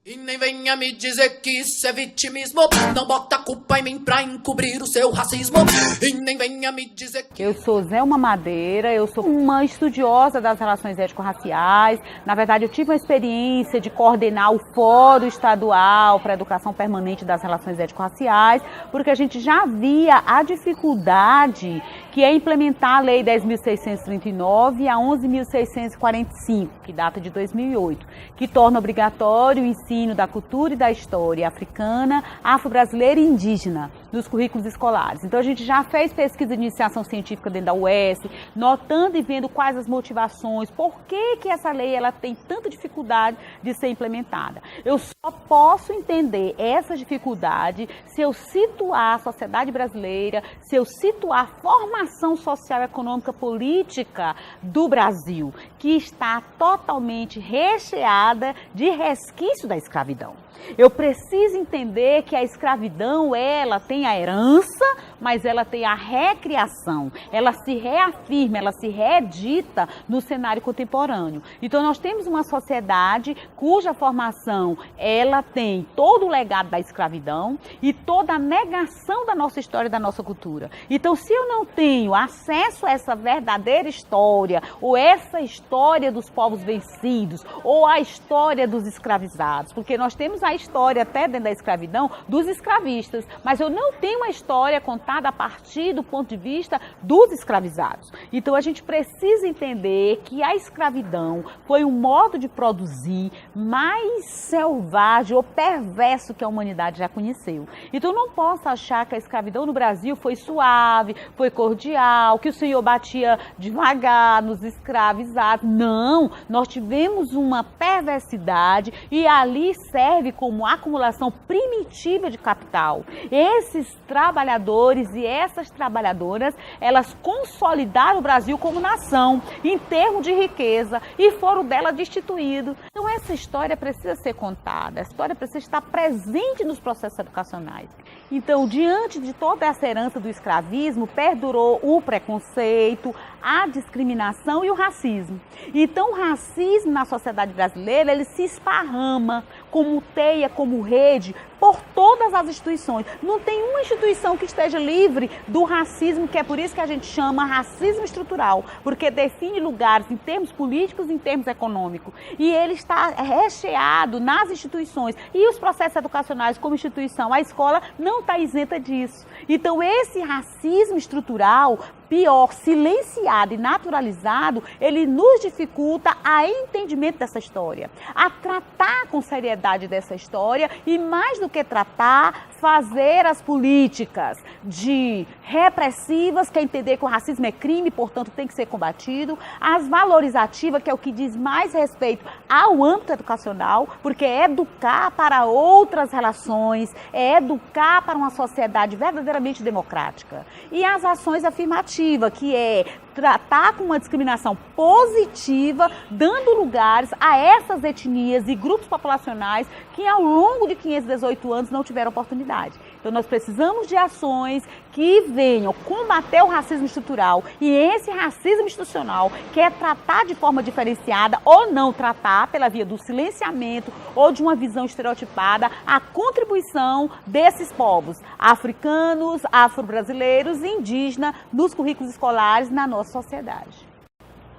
E nem venha me dizer que isso é vitimismo. Não bota a culpa em mim pra encobrir o seu racismo. E nem venha me dizer que... Eu sou Zélma Madeira, eu sou uma estudiosa das relações étnico-raciais. Na verdade, eu tive uma experiência de coordenar o Fórum Estadual para a Educação Permanente das Relações Étnico-Raciais, porque a gente já via a dificuldade que é implementar a Lei 10.639 e a 11.645, que data de 2008, que torna obrigatório o ensino da cultura e da história africana, afro-brasileira e indígena nos currículos escolares. Então a gente já fez pesquisa de iniciação científica dentro da UES, notando e vendo quais as motivações, por que essa lei ela tem tanta dificuldade de ser implementada. Eu só posso entender essa dificuldade se eu situar a sociedade brasileira, se eu situar a formação social, econômica, política do Brasil, que está totalmente recheada de resquício da escravidão. Eu preciso entender que a escravidão, ela tem a herança, mas ela tem a recriação, ela se reafirma, ela se reedita no cenário contemporâneo. Então nós temos uma sociedade cuja formação, ela tem todo o legado da escravidão e toda a negação da nossa história e da nossa cultura. Então se eu não tenho acesso a essa verdadeira história, ou essa história dos povos vencidos, ou a história dos escravizados, porque nós temos a história até dentro da escravidão dos escravistas, mas eu não tenho uma história contada a partir do ponto de vista dos escravizados. Então a gente precisa entender que a escravidão foi um modo de produzir mais selvagem ou perverso que a humanidade já conheceu. Então eu não posso achar que a escravidão no Brasil foi suave, foi cordial, que o senhor batia devagar nos escravizados. Não, nós tivemos uma perversidade e ali serve como acumulação primitiva de capital. Esses trabalhadores e essas trabalhadoras, elas consolidaram o Brasil como nação, em termos de riqueza, e foram dela destituídos. Então essa história precisa ser contada, a história precisa estar presente nos processos educacionais. Então, diante de toda essa herança do escravismo, perdurou o preconceito, a discriminação e o racismo. Então, o racismo na sociedade brasileira, ele se esparrama como teia, como rede, por todas as instituições. Não tem uma instituição que esteja livre do racismo, que é por isso que a gente chama racismo estrutural, porque define lugares em termos políticos e em termos econômicos. E ele está recheado nas instituições. E os processos educacionais como instituição, a escola não está isenta disso. Então, esse racismo estrutural, pior, silenciado e naturalizado, ele nos dificulta a entendimento dessa história, a tratar com seriedade dessa história e, mais do que tratar, fazer as políticas de repressivas, que é entender que o racismo é crime, portanto tem que ser combatido, as valorizativas, que é o que diz mais respeito ao âmbito educacional, porque é educar para outras relações, é educar para uma sociedade verdadeiramente democrática. E as ações afirmativas, que é tratar com uma discriminação positiva, dando lugares a essas etnias e grupos populacionais que ao longo de 518 anos não tiveram oportunidade. Então nós precisamos de ações que venham combater o racismo estrutural, e esse racismo institucional quer tratar de forma diferenciada ou não tratar pela via do silenciamento ou de uma visão estereotipada a contribuição desses povos africanos, afro-brasileiros e indígenas nos currículos escolares na nossa sociedade.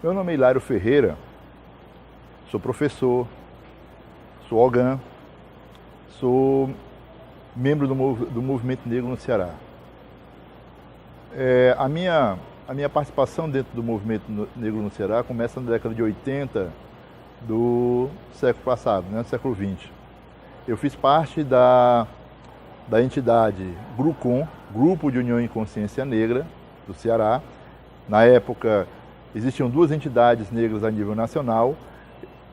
Meu nome é Hilário Ferreira, sou professor, sou ogã, sou membro do Movimento Negro no Ceará. A minha participação dentro do Movimento Negro no Ceará começa na década de 80 do século passado, né, do século 20. Eu fiz parte da entidade GRUCON, Grupo de União e Consciência Negra, do Ceará. Na época, existiam duas entidades negras a nível nacional,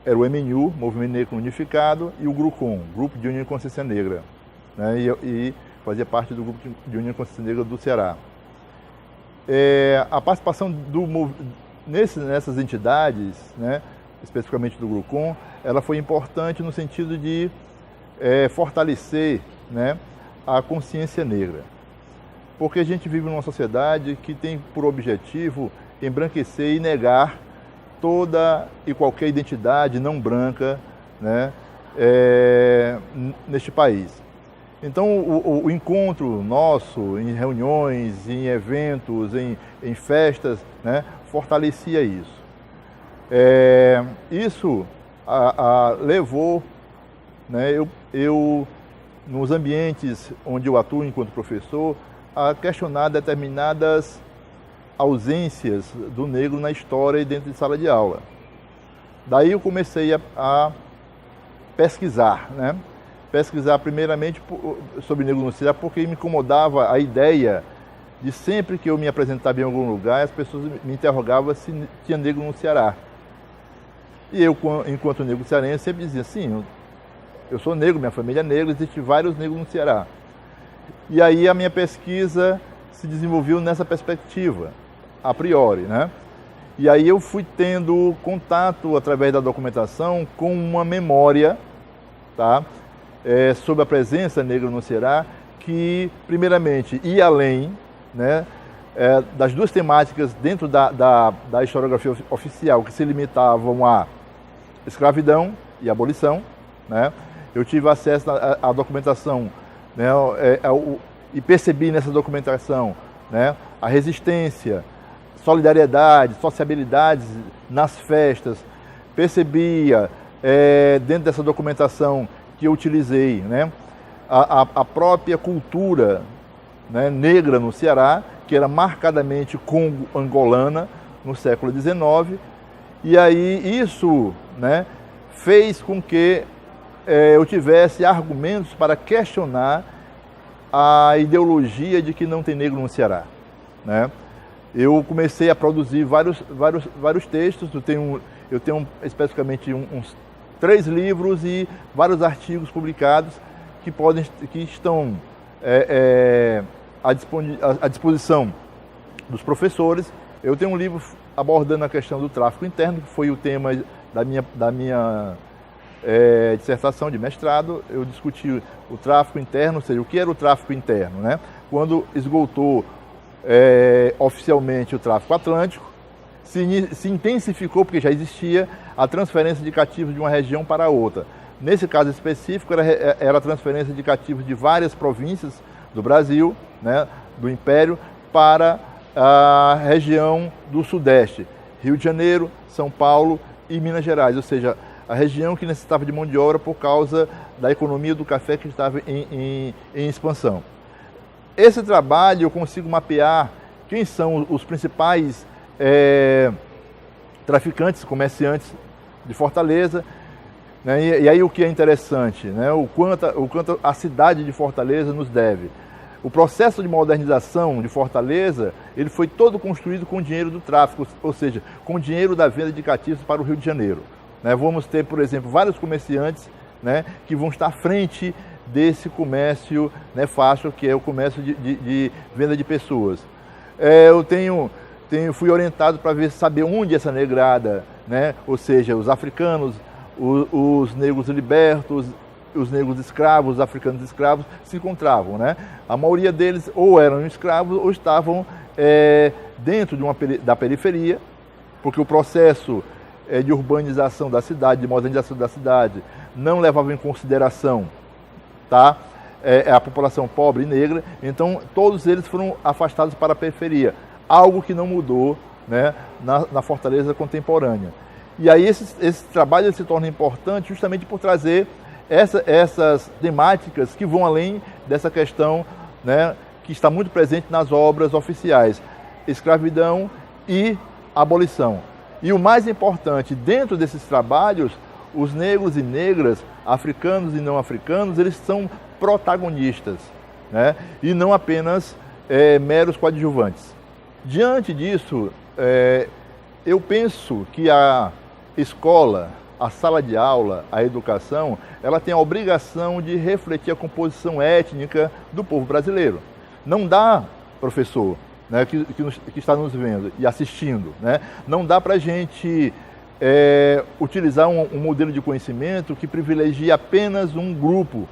era o MNU, Movimento Negro Unificado, e o GRUCON, Grupo de União e Consciência Negra, né, e fazia parte do Grupo de União e Consciência Negra do Ceará. A participação nessas entidades, né, especificamente do GRUCON, ela foi importante no sentido de fortalecer, né, a consciência negra. Porque a gente vive numa sociedade que tem por objetivo embranquecer e negar toda e qualquer identidade não branca, né, neste país. Então, o encontro nosso em reuniões, em eventos, em festas, né, fortalecia isso. Isso levou, né, eu, nos ambientes onde eu atuo enquanto professor, a questionar determinadas ausências do negro na história e dentro de sala de aula. Daí eu comecei a pesquisar, né? Pesquisar primeiramente sobre negro no Ceará, porque me incomodava a ideia de sempre que eu me apresentava em algum lugar, as pessoas me interrogavam se tinha negro no Ceará. E eu, enquanto negro cearense, sempre dizia, sim, eu sou negro, minha família é negra, existem vários negros no Ceará. E aí a minha pesquisa se desenvolveu nessa perspectiva, a priori, né? E aí eu fui tendo contato, através da documentação, com uma memória, tá? Sobre a presença negra no Ceará, que, primeiramente, ia além, né, das duas temáticas dentro da historiografia oficial, que se limitavam à escravidão e abolição, né? Eu tive acesso à documentação, né, e percebi nessa documentação, né, a resistência, solidariedade, sociabilidades nas festas. Percebia, dentro dessa documentação que eu utilizei, né, a própria cultura, né, negra no Ceará, que era marcadamente congo-angolana no século XIX. E aí isso, né, fez com que eu tivesse argumentos para questionar a ideologia de que não tem negro no Ceará, né? Eu comecei a produzir vários textos. Eu tenho especificamente uns 3 livros e vários artigos publicados que estão à disposição dos professores. Eu tenho um livro abordando a questão do tráfico interno, que foi o tema da minha dissertação de mestrado. Eu discuti o tráfico interno, ou seja, o que era o tráfico interno, né? Quando esgotou oficialmente o tráfico atlântico, se intensificou, porque já existia a transferência de cativos de uma região para outra. Nesse caso específico, era a transferência de cativos de várias províncias do Brasil, né, do Império, para a região do Sudeste, Rio de Janeiro, São Paulo e Minas Gerais, ou seja, a região que necessitava de mão de obra por causa da economia do café que estava em expansão. Esse trabalho eu consigo mapear quem são os principais traficantes, comerciantes de Fortaleza, né? E aí o que é interessante, né? O quanto a cidade de Fortaleza nos deve. O processo de modernização de Fortaleza, ele foi todo construído com dinheiro do tráfico, ou seja, com dinheiro da venda de cativos para o Rio de Janeiro, né? Vamos ter, por exemplo, vários comerciantes, né, que vão estar à frente desse comércio nefasto, que é o comércio de venda de pessoas. Eu fui orientado para saber onde essa negrada, né, ou seja, os africanos, os negros libertos, os negros escravos, os africanos escravos, se encontravam, né? A maioria deles ou eram escravos ou estavam dentro da periferia, porque o processo de urbanização da cidade, de modernização da cidade, não levava em consideração, tá, a população pobre e negra. Então todos eles foram afastados para a periferia, algo que não mudou, né, na Fortaleza contemporânea. E aí esse trabalho se torna importante justamente por trazer essas temáticas que vão além dessa questão, né, que está muito presente nas obras oficiais, escravidão e abolição. E o mais importante, dentro desses trabalhos, os negros e negras, africanos e não africanos, eles são protagonistas, né, e não apenas meros coadjuvantes. Diante disso, eu penso que a escola, a sala de aula, a educação, ela tem a obrigação de refletir a composição étnica do povo brasileiro. Não dá, professor, né, que está nos vendo e assistindo, né, não dá para a gente utilizar um modelo de conhecimento que privilegie apenas um grupo,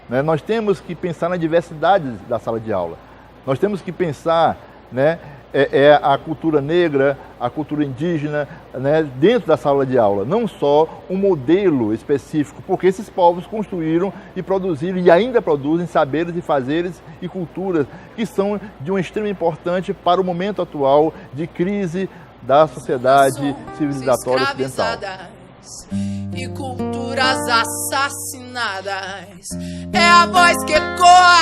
né? Nós temos que pensar na diversidade da sala de aula. Nós temos que pensar, né, é a cultura negra, a cultura indígena, né, dentro da sala de aula, não só um modelo específico, porque esses povos construíram e produziram e ainda produzem saberes e fazeres e culturas que são de uma extrema importância para o momento atual de crise da sociedade civilizatória ocidental. E culturas assassinadas, é a voz que ecoa